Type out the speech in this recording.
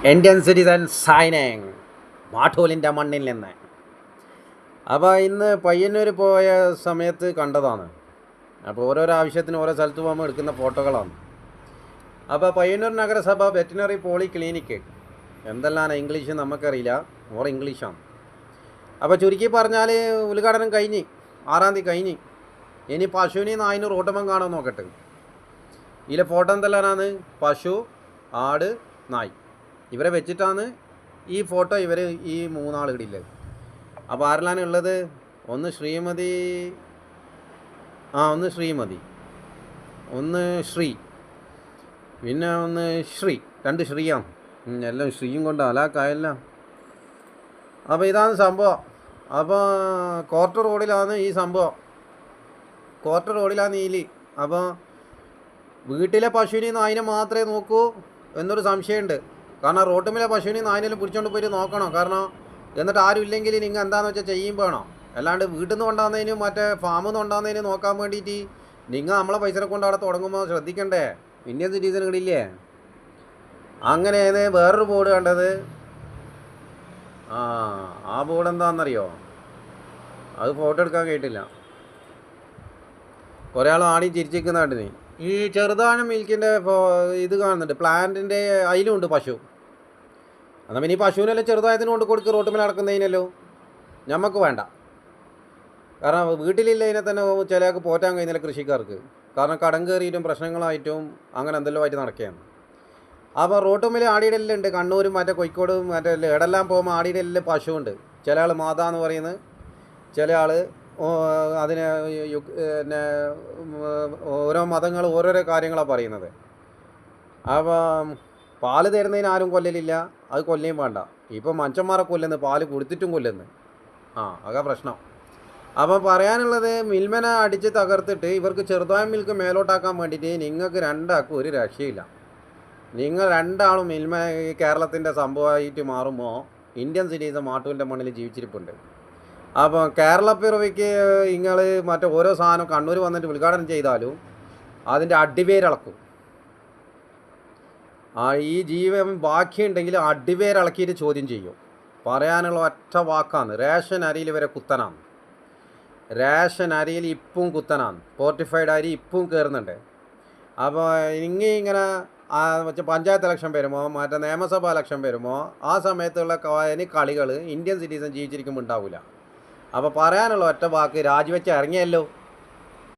Indian citizen signing മാട്ടൂലിൻ്റെ മണ്ണിൽ നിന്ന്. അപ്പോൾ ഇന്ന് പയ്യന്നൂർ പോയ സമയത്ത് കണ്ടതാണ്. അപ്പോൾ ഓരോരോ ആവശ്യത്തിന് ഓരോ സ്ഥലത്ത് പോകുമ്പോൾ എടുക്കുന്ന ഫോട്ടോകളാണ്. അപ്പോൾ പയ്യന്നൂർ നഗരസഭ വെറ്റിനറി പോളി ക്ലിനിക്ക് എന്തെല്ലാം ഇംഗ്ലീഷ് നമുക്കറിയില്ല, ഓർ ഇംഗ്ലീഷാണ്. അപ്പോൾ ചുരുക്കി പറഞ്ഞാൽ ഉദ്ഘാടനം കഴിഞ്ഞ് 6-ാം തീയതി കഴിഞ്ഞ്. ഇനി പശുവിനെയും നായിന് റോട്ടുമ്പം കാണാൻ നോക്കട്ടെ. ഇതിലെ ഫോട്ടോ എന്തെല്ലാമാണ്? പശു, ആട്, നായ് ഇവരെ വെച്ചിട്ടാണ് ഈ ഫോട്ടോ ഇവർ ഈ മൂന്നാളുകളില്ലത്. അപ്പോൾ ആരെല്ലാം ഉള്ളത്? ഒന്ന് ശ്രീമതി, ഒന്ന് ശ്രീമതി, ഒന്ന് ശ്രീ, പിന്നെ ഒന്ന് ശ്രീ. 2 ശ്രീയാണ്. എല്ലാം ശ്രീയും കൊണ്ട് അലാക്കായല്ല. അപ്പോൾ ഇതാണ് സംഭവം. അപ്പോൾ കോർട്ട് റോഡിലാണ് ഈ സംഭവം. കോർട്ട് റോഡിലാണ് നീലി. അപ്പോൾ വീട്ടിലെ പശുവിനെയും നായിനെ മാത്രമേ നോക്കൂ എന്നൊരു സംശയമുണ്ട്. കാരണം റോട്ടുമിലെ പശുവിനെയും നായിനെല്ലാം പിടിച്ചുകൊണ്ട് പോയിട്ട് നോക്കണം. കാരണം എന്നിട്ട് ആരും ഇല്ലെങ്കിൽ നിങ്ങൾ എന്താണെന്ന് വെച്ചാൽ ചെയ്യും വേണം. അല്ലാണ്ട് വീട്ടിൽ നിന്ന് കൊണ്ടാകുന്നതിനും മറ്റേ ഫാമിൽ നിന്ന് കൊണ്ടാകുന്നതിനും നോക്കാൻ വേണ്ടിയിട്ട് നിങ്ങൾ നമ്മളെ പൈസ കൊണ്ട് അവിടെ തുടങ്ങുമ്പോൾ ശ്രദ്ധിക്കണ്ടേ? ഇന്ത്യൻ സിറ്റിസണുകളില്ലേ? അങ്ങനെ വേറൊരു ബോർഡ് കണ്ടത്. ആ ബോർഡ് എന്താണെന്നറിയോ? അത് ഫോട്ടോ എടുക്കാൻ കേട്ടില്ല. കുറേ ആൾ ആടി ചിരിച്ചിരിക്കുന്ന നാട്ടിന് ഈ ചെറുതാനം മിൽക്കിൻ്റെ ഇത് കാണുന്നുണ്ട്. പ്ലാന്റിൻ്റെ അതിലുണ്ട് പശു. എന്നാൽ പിന്നെ ഈ പശുവിനെല്ലാം ചെറുതായതിന് കൊണ്ട് കൊടുക്കുക. റോട്ടുമേൽ നടക്കുന്നതിനല്ലോ നമുക്ക് വേണ്ട. കാരണം വീട്ടിലില്ലതിനെ തന്നെ ചിലക്ക് പോറ്റാൻ കഴിയുന്നില്ല കൃഷിക്കാർക്ക്. കാരണം കടം കയറിയിട്ടും പ്രശ്നങ്ങളായിട്ടും അങ്ങനെ എന്തെല്ലോ ആയിട്ട് നടക്കുകയാണ്. അപ്പോൾ റോട്ടുമേൽ ആടിയുടെ എല്ലാം ഉണ്ട്. കണ്ണൂരും മറ്റേ കോഴിക്കോടും മറ്റേ എടെല്ലാം പോകുമ്പോൾ ആടിയുടെ എല്ലാം പശുവുണ്ട്. ചില ആൾ മാതാ എന്ന് പറയുന്നത്, ചില ആൾ അതിന് പിന്നെ ഓരോ മതങ്ങൾ ഓരോരോ കാര്യങ്ങളാണ് പറയുന്നത്. അപ്പം പാല് തരുന്നതിന് ആരും കൊല്ലലില്ല, അത് കൊല്ലുകയും വേണ്ട. ഇപ്പം മനുഷ്യന്മാരെ കൊല്ലുന്നു, പാല് കൊടുത്തിട്ടും കൊല്ലുന്നു. അതാ പ്രശ്നം. അപ്പം പറയാനുള്ളത്, മിൽമനെ അടിച്ച് തകർത്തിട്ട് ഇവർക്ക് ചെറുതായ മിൽക്ക് മേലോട്ടാക്കാൻ വേണ്ടിയിട്ട് നിങ്ങൾക്ക് രണ്ടാൾക്കും ഒരു രക്ഷയില്ല. നിങ്ങൾ രണ്ടാളും മിൽമ കേരളത്തിൻ്റെ സംഭവമായിട്ട് മാറുമ്പോൾ ഇന്ത്യൻ സിറ്റീസ് മാട്ടൂലിൻ്റെ മണ്ണിൽ ജീവിച്ചിരിപ്പുണ്ട്. അപ്പോൾ കേരളപ്പിറവിക്ക് നിങ്ങൾ മറ്റേ ഓരോ സാധനം കണ്ണൂർ വന്നിട്ട് ഉദ്ഘാടനം ചെയ്താലും അതിൻ്റെ അടിവേരിളക്കും. ഈ ജീവൻ ബാക്കിയുണ്ടെങ്കിൽ അടിവേരിളക്കിയിട്ട് ചോദ്യം ചെയ്യും. പറയാനുള്ള ഒറ്റ വാക്കാണ്, റേഷൻ അരിയിൽ വരെ കുത്തനാണ്. റേഷൻ അരിയിൽ ഇപ്പം കുത്തനാണ്. ഫോർട്ടിഫൈഡ് അരി ഇപ്പം കയറുന്നുണ്ട്. അപ്പോൾ ഇങ്ങനെ പഞ്ചായത്ത് ഇലക്ഷൻ വരുമോ മറ്റേ നിയമസഭാ ഇലക്ഷൻ വരുമോ ആ സമയത്തുള്ള കളികൾ ഇന്ത്യൻ സിറ്റിസൺ ജീവിച്ചിരിക്കുമ്പോൾ ഉണ്ടാവില്ല. അപ്പോൾ പറയാനുള്ള ഒറ്റ വാക്ക്, രാജിവെച്ച് ഇറങ്ങിയല്ലോ.